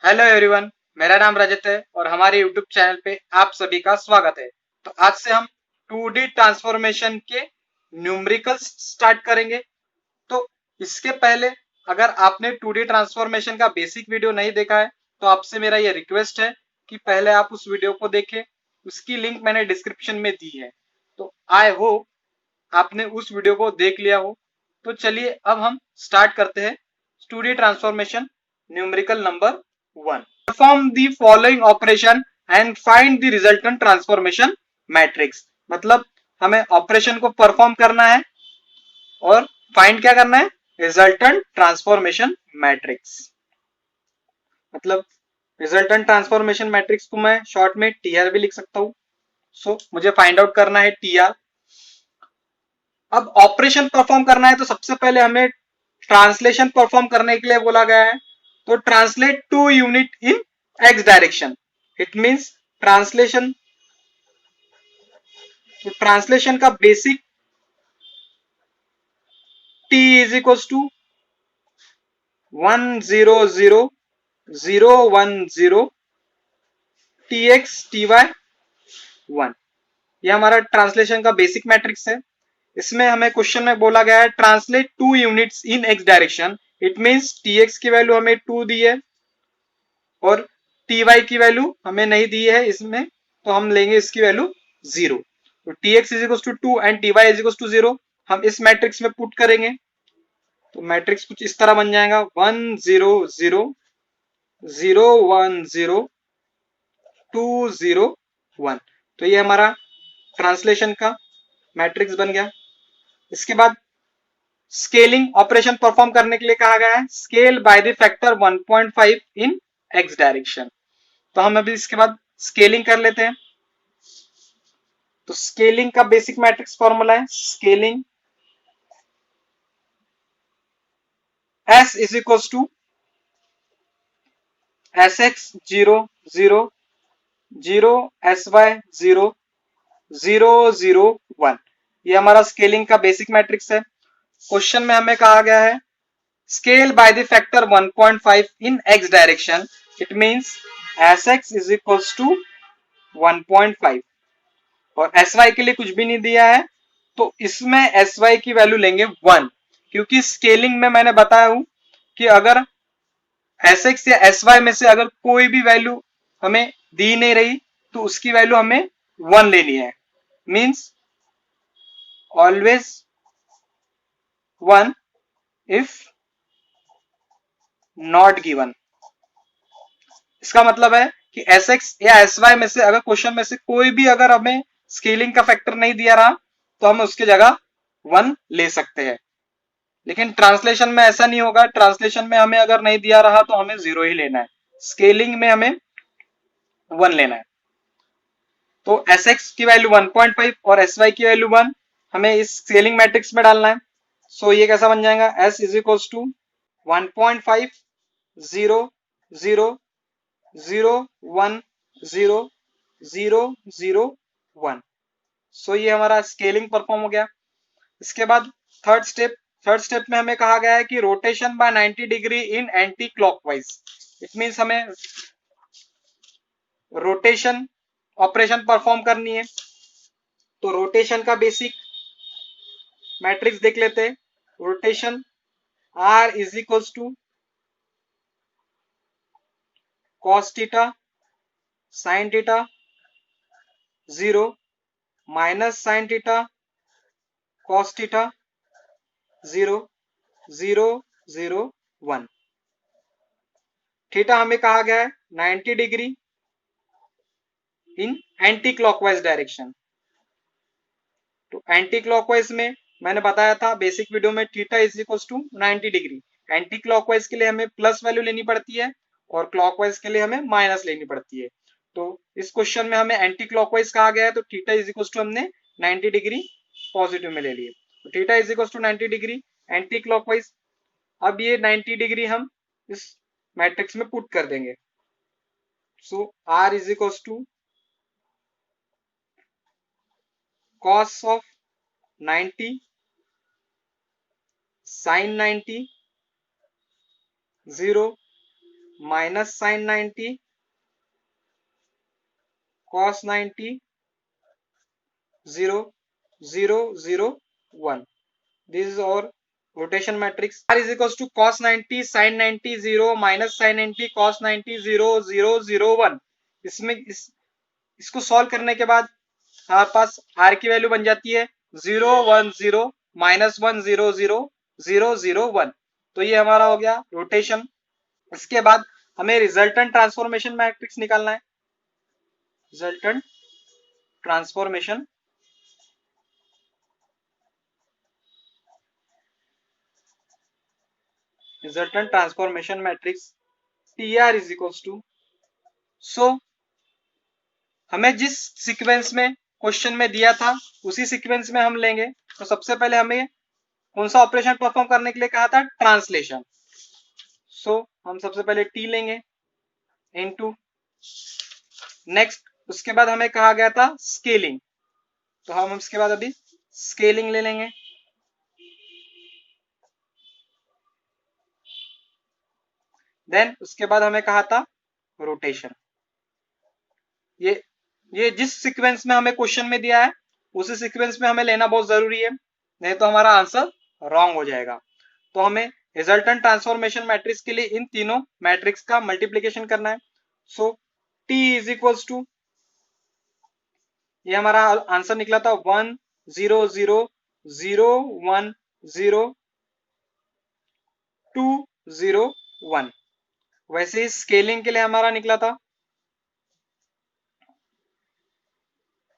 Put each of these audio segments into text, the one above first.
Hello everyone. मेरा नाम रजत है और हमारे यूट्यूब चैनल पे आप सभी का स्वागत है। तो आज से हम 2D ट्रांसफॉर्मेशन के न्यूमेरिकल्स स्टार्ट करेंगे। तो इसके पहले अगर आपने 2D ट्रांसफॉर्मेशन का बेसिक वीडियो नहीं देखा है तो आपसे मेरा ये रिक्वेस्ट है कि पहले आप उस वीडियो को देखें। उसकी लिंक मैंने डिस्क्रिप्शन में दी है। तो आई होप आपने उस वीडियो को देख लिया हो। तो चलिए अब हम स्टार्ट करते हैं 2D transformation numerical number 1। Perform the following operation and find the resultant transformation matrix. मतलब हमें ऑपरेशन को परफॉर्म करना है और फाइंड क्या करना है, रिजल्टेंट ट्रांसफॉर्मेशन मैट्रिक्स। मतलब रिजल्टेंट ट्रांसफॉर्मेशन मैट्रिक्स को मैं शॉर्ट में टीआर भी लिख सकता हूं। सो मुझे फाइंड आउट करना है टीआर। अब ऑपरेशन परफॉर्म करना है तो सबसे पहले हमें ट्रांसलेशन परफॉर्म करने के लिए बोला गया है। तो translate to unit in X direction. It means translation. तो ट्रांसलेशन का basic t is equal to 100 010 tx ty 1। ये हमारा ट्रांसलेशन का बेसिक मैट्रिक्स है। इसमें हमें क्वेश्चन में बोला गया है translate two units in X direction. It means tx की वैल्यू हमें 2 दी है और ty की वैल्यू हमें नहीं दी है इसमें, तो हम लेंगे इसकी वैल्यू 0। तो tx is equal to 2 and ty is equal to 0 हम इस मैट्रिक्स में पुट करेंगे। तो मैट्रिक्स कुछ इस तरह बन जाएगा 100 010 201। तो ये हमारा ट्रांसलेशन का मैट्रिक्स बन गया। इसके बाद स्केलिंग ऑपरेशन परफॉर्म करने के लिए कहा गया है scale by the factor 1.5 in X direction. तो हम अभी इसके बाद स्केलिंग कर लेते हैं। तो स्केलिंग का बेसिक मैट्रिक्स फॉर्मूला है scaling s is equal to S X 0 0 S Y 0 0 0 1। ये हमारा स्केलिंग का बेसिक मैट्रिक्स है। क्वेश्चन में हमें कहा गया है scale by the factor 1.5 in X direction. It means S X is equal to 1.5 और एस वाई के लिए कुछ भी नहीं दिया है तो इसमें एस वाई की वैल्यू लेंगे 1, क्योंकि स्केलिंग में मैंने बताया हूं कि अगर एस एक्स या एस वाई में से अगर कोई भी वैल्यू हमें दी नहीं रही तो उसकी वैल्यू हमें 1 लेनी है। Means always 1 if not given. इसका मतलब है कि एस एक्स या एस वाई में से अगर क्वेश्चन में से कोई भी अगर हमें स्केलिंग का फैक्टर नहीं दिया रहा तो हम उसकी जगह 1 ले सकते हैं। लेकिन ट्रांसलेशन में ऐसा नहीं होगा। ट्रांसलेशन में हमें अगर नहीं दिया रहा तो हमें 0 ही लेना है। स्केलिंग में हमें 1 लेना है। तो एस एक्स की वैल्यू 1.5 और एस वाई की वैल्यू 1 हमें इस स्केलिंग मैट्रिक्स में डालना है। सो ये कैसा बन जाएगा एस इज इक्वल टू 1.5 0 0 0 1 0 0 0 1। सो ये हमारा स्केलिंग परफॉर्म हो गया। इसके बाद थर्ड स्टेप में हमें कहा गया है कि rotation bye 90 degree in anti clockwise. It means हमें रोटेशन ऑपरेशन परफॉर्म करनी है। तो रोटेशन का बेसिक मैट्रिक्स देख लेते हैं। Rotation r is equal to cos theta sine theta 0 minus sine theta cos theta 0 0 0 1। Theta हमें कहा गया है 90 degree in anti clockwise direction. तो एंटी क्लॉकवाइज में मैंने बताया था बेसिक वीडियो में theta is equal to 90 degree. Anti clockwise के लिए हमें प्लस वैल्यू लेनी पड़ती है और क्लॉकवाइज के लिए हमें माइनस लेनी पड़ती है। तो इस क्वेश्चन में हमें एंटी क्लॉकवाइज कहा गया है तो थीटा इज इक्वल टू हमने 90 डिग्री पॉजिटिव में ले लिए। तो theta is equal to 90 degree anti clockwise. अब ये 90 डिग्री हम इस मैट्रिक्स में पुट कर देंगे। So r is equal to cos of 90 sin 90 0 minus sine 90 cos 90 0 0 0 1. This is our rotation matrix. R is equals to cos 90 sin 90 0 minus sin 90 cos 90 0 0 0 1. इसमें इसको solve करने के बाद हमारे पास R की वैल्यू बन जाती है 0 1 0 माइनस 1 0 0 0 0 1. तो ये हमारा हो गया रोटेशन. इसके बाद हमें रिजल्टेंट ट्रांसफॉर्मेशन मैट्रिक्स निकालना है. Resultant transformation matrix TR is equals to. So हमें जिस सीक्वेंस में क्वेश्चन में दिया था उसी सीक्वेंस में हम लेंगे. तो सबसे पहले हमें कौन सा ऑपरेशन परफॉर्म करने के लिए कहा था? ट्रांसलेशन. सो हम सबसे पहले T लेंगे इनटू. नेक्स्ट उसके बाद हमें कहा गया था स्केलिंग. तो हम उसके बाद अभी स्केलिंग ले लेंगे. देन उसके बाद हमें कहा था रोटेशन. ये जिस सीक्वेंस में हमें क्वेश्चन में दिया है उसी सीक्वेंस में हमें लेना बहुत जरूरी है, नहीं तो हमारा आंसर रॉन्ग हो जाएगा. तो हमें रिजल्टेंट ट्रांसफॉर्मेशन मैट्रिक्स के लिए इन तीनों मैट्रिक्स का मल्टीप्लिकेशन करना है. सो T इज इक्वल्स टू, ये हमारा आंसर निकला था 1 0 0 0 1 0 2 0 1. वैसे ही स्केलिंग के लिए हमारा निकला था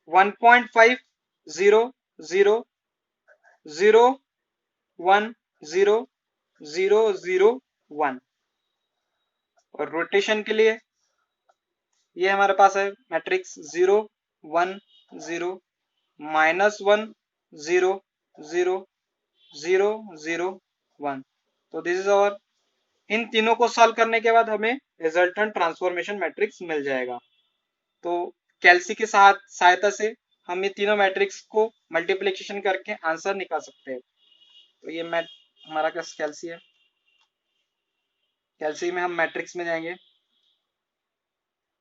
1.5 0 0 0 1 0 0 0 1. और रोटेशन के लिए ये हमारे पास है मैट्रिक्स 0 1 0 माइनस 1 0 0 0 0 1. तो दिस इज आवर. इन तीनों को सॉल्व करने के बाद हमें रिजल्टेंट ट्रांसफॉर्मेशन मैट्रिक्स मिल जाएगा. तो कैल्सी की सहायता से हम ये तीनों मैट्रिक्स को मल्टीप्लिकेशन करके आंसर निकाल सकते हैं. तो ये हमारा क्या कैल्सी है. कैल्सी में हम मैट्रिक्स में जाएंगे.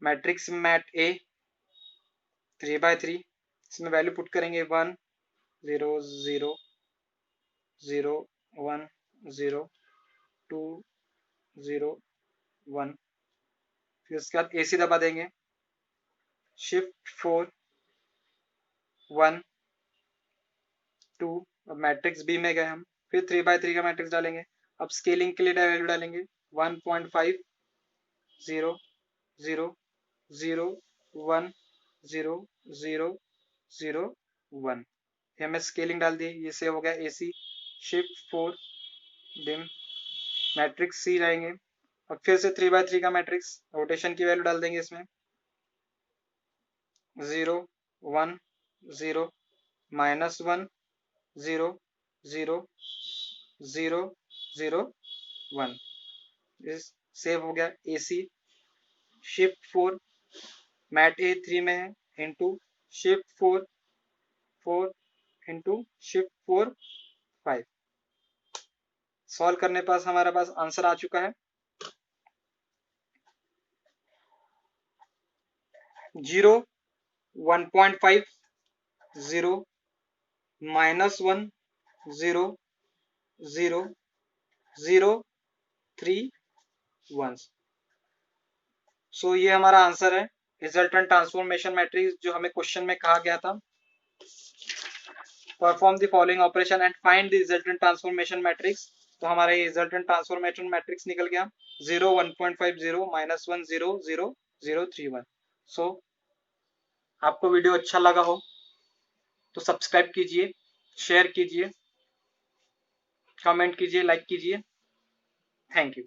मैट्रिक्स मैट ए 3/3. इसमें वैल्यू पुट करेंगे 1 0 0 0 1 0 2 0 1. फिर उसके बाद AC दबा देंगे. शिफ्ट 4 1 2. अब मैट्रिक्स बी में गए हम. फिर 3/3 का मैट्रिक्स डालेंगे. अब स्केलिंग के लिए वैल्यू डालेंगे 1.5 0 0 0 1 0 0 0 1. ये हमें स्केलिंग डाल दी. ये से हो गया AC. Shift 4 dim. मैट्रिक्स सी जाएंगे. अब फिर से 3/3 का मैट्रिक्स. रोटेशन की वैल्यू डाल देंगे इसमें 0 1 0 माइनस 1 0 0 0 0 1. इस सेव हो गया AC. शिफ्ट 4 मैट ए 3 में है into shift 4 4 into shift 4 5. Solve करने पास हमारे पास आंसर आ चुका है 0 1.5 0 माइनस 1 0 0 0 3 1. सो ये हमारा आंसर है रिजल्टेंट ट्रांसफॉर्मेशन मैट्रिक्स जो हमें क्वेश्चन में कहा गया था. Perform the following operation and find the resultant transformation matrix. तो हमारा ये रिजल्टेंट ट्रांसफॉर्मेशन मैट्रिक्स निकल गया 0 1.5 0 माइनस 1 0 0 0 3 1. सो आपको वीडियो अच्छा लगा हो तो सब्सक्राइब कीजिए, शेयर कीजिए, कमेंट कीजिए, लाइक कीजिए. Thank you.